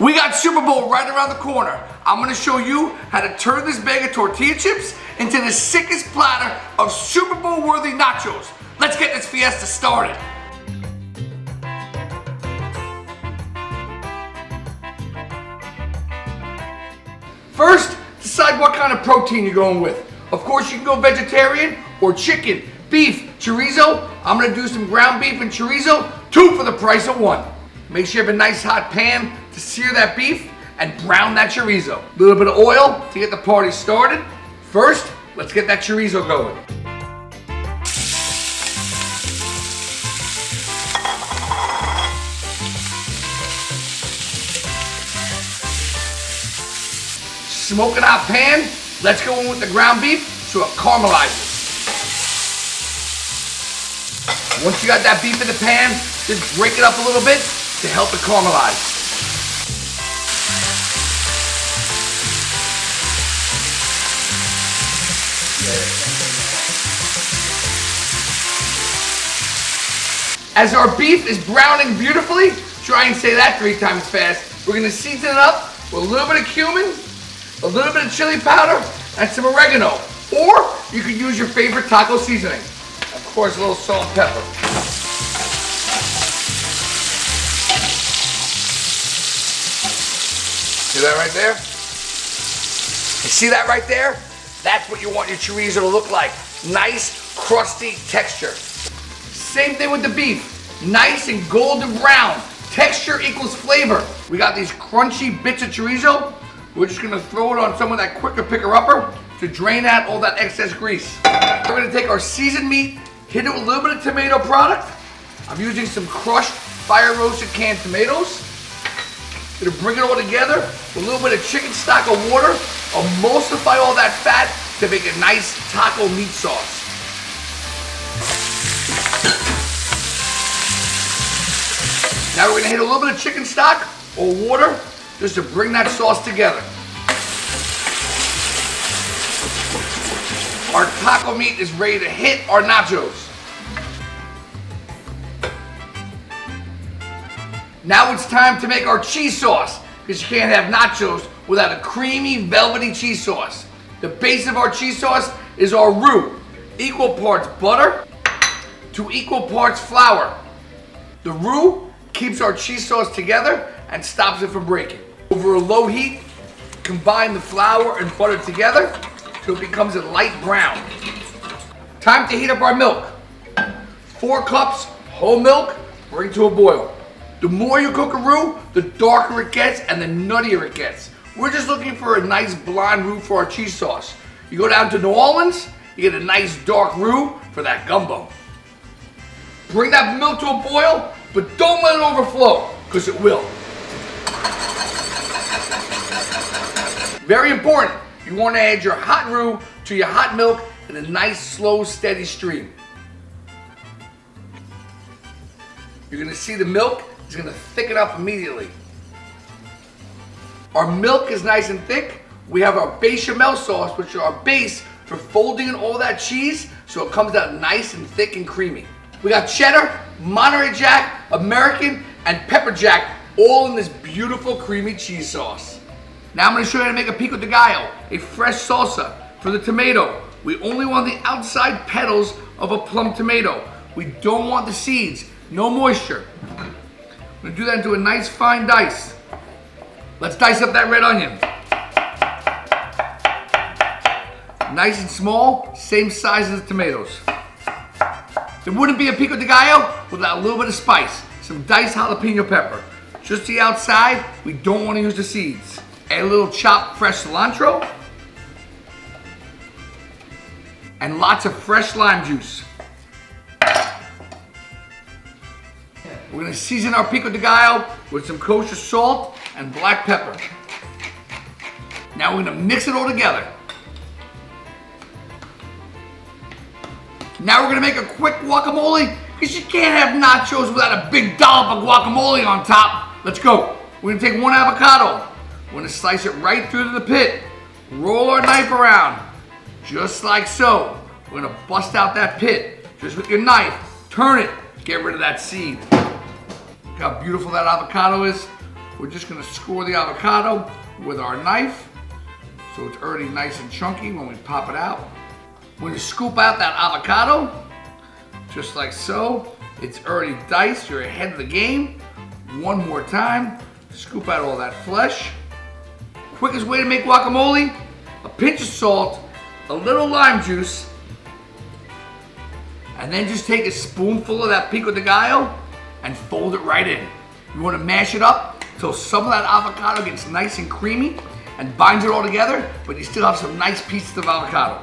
We got Super Bowl right around the corner. I'm gonna show you how to turn this bag of tortilla chips into the sickest platter of Super Bowl worthy nachos. Let's get this fiesta started. First, decide what kind of protein you're going with. Of course, you can go vegetarian or chicken, beef, chorizo. I'm gonna do some ground beef and chorizo, 2 for the price of 1. Make sure you have a nice hot pan to sear that beef and brown that chorizo. A little bit of oil to get the party started. First, let's get that chorizo going. Smoking hot pan, let's go in with the ground beef so it caramelizes. Once you got that beef in the pan, just break it up a little bit to help it caramelize. As our beef is browning beautifully, try and say that 3 times fast, we're gonna season it up with a little bit of cumin, a little bit of chili powder, and some oregano. Or you could use your favorite taco seasoning. Of course, a little salt and pepper. See that right there? You see that right there? That's what you want your chorizo to look like. Nice, crusty texture. Same thing with the beef. Nice and golden brown. Texture equals flavor. We got these crunchy bits of chorizo. We're just gonna throw it on some of that quicker picker-upper to drain out all that excess grease. We're gonna take our seasoned meat, hit it with a little bit of tomato product. I'm using some crushed fire-roasted canned tomatoes. Gonna bring it all together with a little bit of chicken stock or water, emulsify all that fat to make a nice taco meat sauce. Now we're gonna hit a little bit of chicken stock or water just to bring that sauce together. Our taco meat is ready to hit our nachos. Now it's time to make our cheese sauce, because you can't have nachos without a creamy, velvety cheese sauce. The base of our cheese sauce is our roux, equal parts butter to equal parts flour. The roux keeps our cheese sauce together and stops it from breaking. Over a low heat, combine the flour and butter together so it becomes a light brown. Time to heat up our milk. 4 cups whole milk, bring to a boil. The more you cook a roux, the darker it gets and the nuttier it gets. We're just looking for a nice blonde roux for our cheese sauce. You go down to New Orleans, you get a nice dark roux for that gumbo. Bring that milk to a boil, but don't let it overflow, because it will. Very important, you want to add your hot roux to your hot milk in a nice, slow, steady stream. You're going to see the milk is going to thicken up immediately. Our milk is nice and thick. We have our bechamel sauce, which is our base for folding in all that cheese so it comes out nice and thick and creamy. We got cheddar, Monterey Jack, American, and pepper jack all in this beautiful creamy cheese sauce. Now I'm going to show you how to make a pico de gallo, a fresh salsa. For the tomato, we only want the outside petals of a plum tomato. We don't want the seeds, no moisture. I'm going to do that into a nice fine dice. Let's dice up that red onion. Nice and small, same size as the tomatoes. There wouldn't be a pico de gallo without a little bit of spice. Some diced jalapeno pepper. Just the outside, we don't want to use the seeds. Add a little chopped fresh cilantro. And lots of fresh lime juice. We're going to season our pico de gallo with some kosher salt and black pepper. Now we're going to mix it all together. Now we're going to make a quick guacamole, because you can't have nachos without a big dollop of guacamole on top. Let's go. We're going to take 1 avocado. We're going to slice it right through to the pit. Roll our knife around, just like so. We're going to bust out that pit, just with your knife. Turn it, get rid of that seed. Look how beautiful that avocado is. we're just gonna score the avocado with our knife. So it's already nice and chunky when we pop it out. We're gonna scoop out that avocado, just like so. It's already diced, you're ahead of the game. One more time, scoop out all that flesh. Quickest way to make guacamole, a pinch of salt, a little lime juice, and then just take a spoonful of that pico de gallo and fold it right in. You wanna mash it up until some of that avocado gets nice and creamy and binds it all together, but you still have some nice pieces of avocado.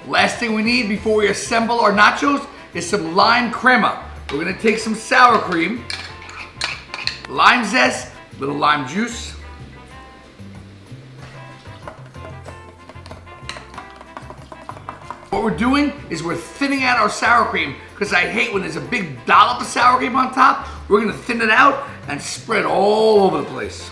Last thing we need before we assemble our nachos is some lime crema. We're gonna take some sour cream, lime zest, little lime juice. What we're doing is we're thinning out our sour cream because I hate when there's a big dollop of sour cream on top. We're gonna thin it out and spread all over the place.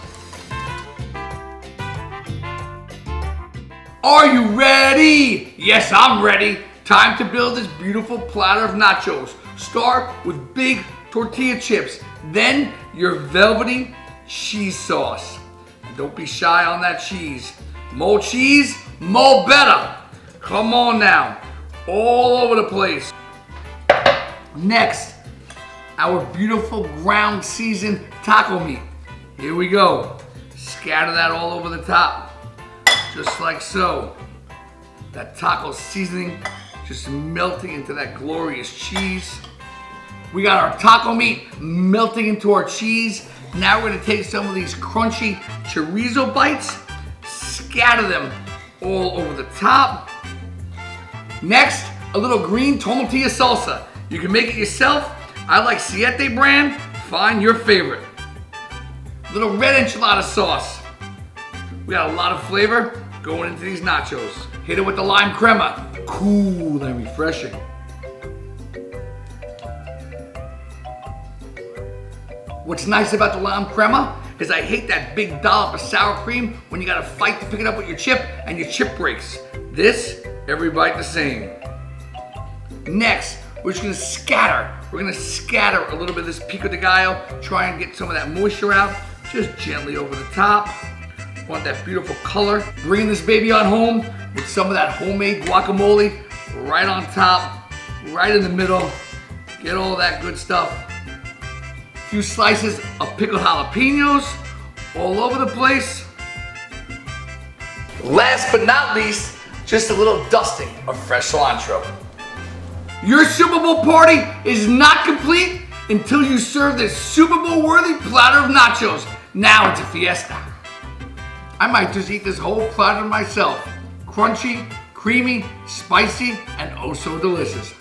Are you ready? Yes, I'm ready. Time to build this beautiful platter of nachos. Start with big tortilla chips, then your velvety cheese sauce. And don't be shy on that cheese. More cheese, more better. Come on now, all over the place. Next, our beautiful ground seasoned taco meat. Here we go. Scatter that all over the top, just like so. That taco seasoning just melting into that glorious cheese. We got our taco meat melting into our cheese. Now we're gonna take some of these crunchy chorizo bites, scatter them all over the top. Next, a little green tomatillo salsa. You can make it yourself. I like Siete brand. Find your favorite. Little red enchilada sauce. We got a lot of flavor going into these nachos. Hit it with the lime crema. Cool and refreshing. What's nice about the lime crema is I hate that big dollop of sour cream when you gotta fight to pick it up with your chip and your chip breaks. This, every bite the same. Next, we're just gonna scatter. We're gonna scatter a little bit of this pico de gallo, try and get some of that moisture out, just gently over the top. Want that beautiful color. Bringing this baby on home with some of that homemade guacamole right on top, right in the middle. Get all that good stuff. A few slices of pickled jalapenos all over the place. Last but not least, just a little dusting of fresh cilantro. Your Super Bowl party is not complete until you serve this Super Bowl worthy platter of nachos. Now it's a fiesta. I might just eat this whole platter myself. Crunchy, creamy, spicy, and oh so delicious.